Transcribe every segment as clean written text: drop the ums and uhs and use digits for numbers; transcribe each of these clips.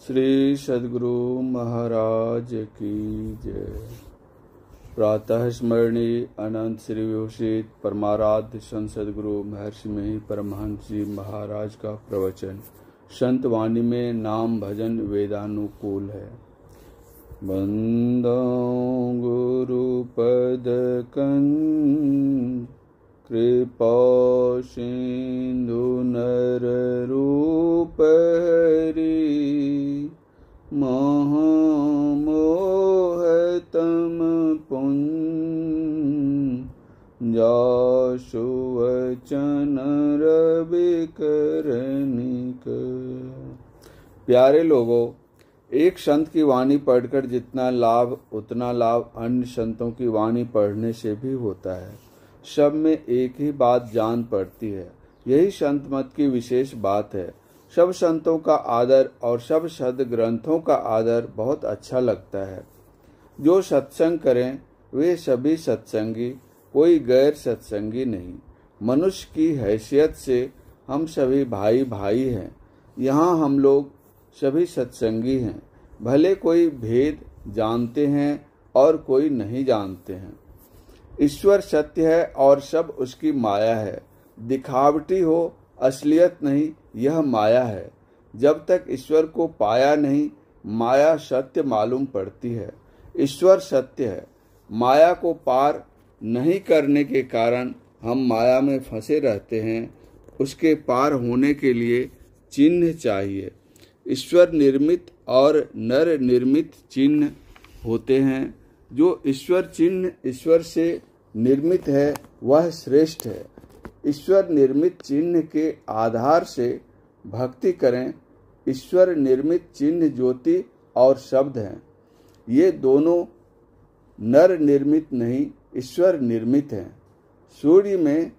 श्री सद्गुरु महाराज की जय। प्रातः स्मरणीय अनंत श्री विभूषित परमाराध्य संत सद्गुरु महर्षि में परमहंस जी महाराज का प्रवचन संत वाणी में नाम भजन वेदानुकूल है। बंदो गुरु पद कंज कृपा सिंधु नर रूप हरि मोह तम पुंज जासु वचन रवि करनिक। प्यारे लोगों, एक संत की वाणी पढ़कर जितना लाभ उतना लाभ अन्य संतों की वाणी पढ़ने से भी होता है। सब में एक ही बात जान पड़ती है। यही संत मत की विशेष बात है। सब संतों का आदर और सब सद ग्रंथों का आदर बहुत अच्छा लगता है। जो सत्संग करें वे सभी सत्संगी, कोई गैर सत्संगी नहीं। मनुष्य की हैसियत से हम सभी भाई भाई हैं। यहाँ हम लोग सभी सत्संगी हैं। भले कोई भेद जानते हैं और कोई नहीं जानते हैं। ईश्वर सत्य है और सब उसकी माया है। दिखावटी हो असलियत नहीं, यह माया है। जब तक ईश्वर को पाया नहीं, माया सत्य मालूम पड़ती है। ईश्वर सत्य है। माया को पार नहीं करने के कारण हम माया में फंसे रहते हैं। उसके पार होने के लिए चिन्ह चाहिए। ईश्वर निर्मित और नर निर्मित चिन्ह होते हैं। जो ईश्वर चिन्ह ईश्वर से निर्मित है वह श्रेष्ठ है। ईश्वर निर्मित चिन्ह के आधार से भक्ति करें। ईश्वर निर्मित चिन्ह ज्योति और शब्द हैं। ये दोनों नर निर्मित नहीं, ईश्वर निर्मित हैं। सूर्य में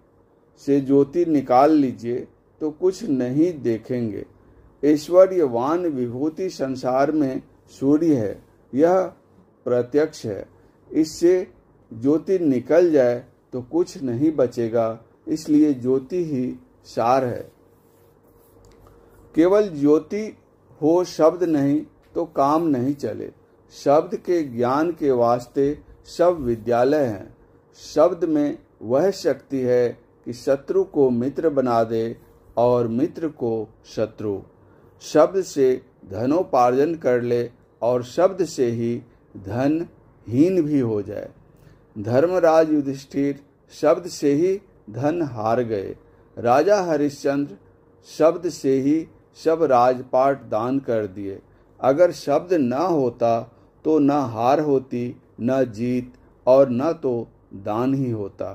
से ज्योति निकाल लीजिए तो कुछ नहीं देखेंगे। ऐश्वर्यवान विभूति संसार में सूर्य है, यह प्रत्यक्ष है। इससे ज्योति निकल जाए तो कुछ नहीं बचेगा। इसलिए ज्योति ही सार है। केवल ज्योति हो, शब्द नहीं तो काम नहीं चले। शब्द के ज्ञान के वास्ते सब विद्यालय हैं। शब्द में वह शक्ति है कि शत्रु को मित्र बना दे और मित्र को शत्रु। शब्द से धनोपार्जन कर ले और शब्द से ही धन हीन भी हो जाए। धर्मराज युधिष्ठिर शब्द से ही धन हार गए। राजा हरिश्चंद्र शब्द से ही सब राजपाट दान कर दिए। अगर शब्द न होता तो न हार होती, न जीत और न तो दान ही होता।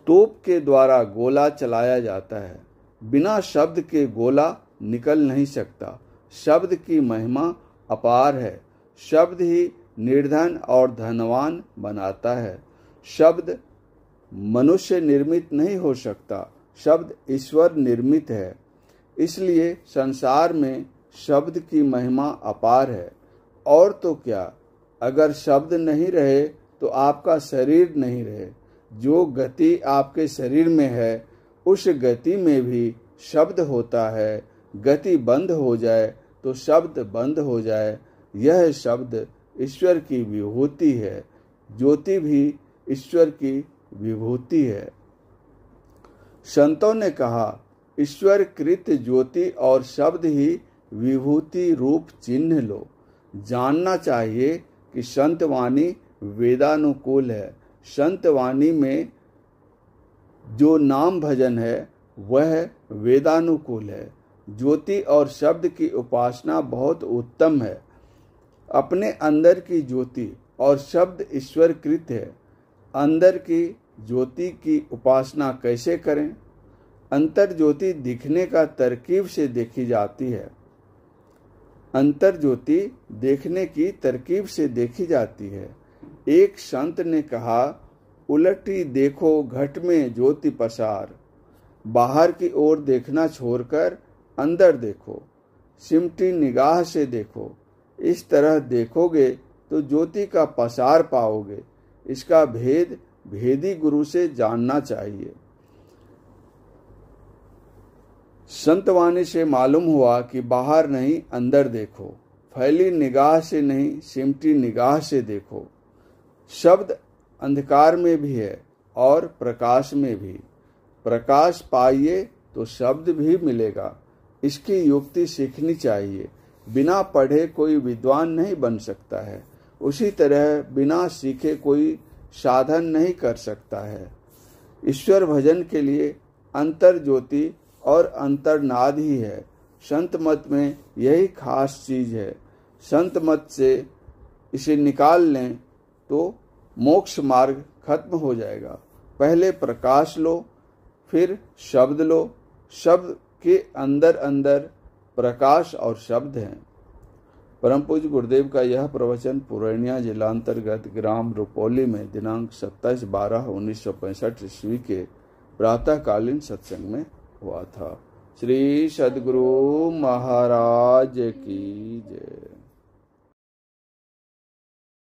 तोप के द्वारा गोला चलाया जाता है। बिना शब्द के गोला निकल नहीं सकता। शब्द की महिमा अपार है। शब्द ही निर्धन और धनवान बनाता है। शब्द मनुष्य निर्मित नहीं हो सकता। शब्द ईश्वर निर्मित है। इसलिए संसार में शब्द की महिमा अपार है। और तो क्या, अगर शब्द नहीं रहे तो आपका शरीर नहीं रहे। जो गति आपके शरीर में है उस गति में भी शब्द होता है। गति बंद हो जाए तो शब्द बंद हो जाए। यह शब्द ईश्वर की विभूति है। ज्योति भी ईश्वर की विभूति है। संतों ने कहा, ईश्वर कृत ज्योति और शब्द ही विभूति रूप चिन्ह लो। जानना चाहिए कि संत वाणी वेदानुकूल है। संत वाणी में जो नाम भजन है वह वेदानुकूल है। ज्योति और शब्द की उपासना बहुत उत्तम है। अपने अंदर की ज्योति और शब्द ईश्वर कृत है। अंदर की ज्योति की उपासना कैसे करें? अंतर ज्योति दिखने का तरकीब से देखी जाती है। अंतर ज्योति देखने की तरकीब से देखी जाती है। एक संत ने कहा, उलटी देखो घट में ज्योति पसार। बाहर की ओर देखना छोड़कर अंदर देखो। सिमटी निगाह से देखो। इस तरह देखोगे तो ज्योति का पसार पाओगे। इसका भेद भेदी गुरु से जानना चाहिए। संतवाणी से मालूम हुआ कि बाहर नहीं अंदर देखो, फैली निगाह से नहीं सिमटी निगाह से देखो। शब्द अंधकार में भी है और प्रकाश में भी। प्रकाश पाइए तो शब्द भी मिलेगा। इसकी युक्ति सीखनी चाहिए। बिना पढ़े कोई विद्वान नहीं बन सकता है, उसी तरह बिना सीखे कोई साधन नहीं कर सकता है। ईश्वर भजन के लिए अंतर ज्योति और अंतर्नाद ही है। संत मत में यही खास चीज है। संत मत से इसे निकाल लें तो मोक्ष मार्ग खत्म हो जाएगा। पहले प्रकाश लो, फिर शब्द लो। शब्द के अंदर अंदर प्रकाश और शब्द हैं। परम पूज्य गुरुदेव का यह प्रवचन पूर्णिया जिलांतर्गत ग्राम रुपौली में दिनांक 27/12/1965 ईस्वी के प्रातःकालीन सत्संग में हुआ था। श्री सद्गुरु महाराज की जय।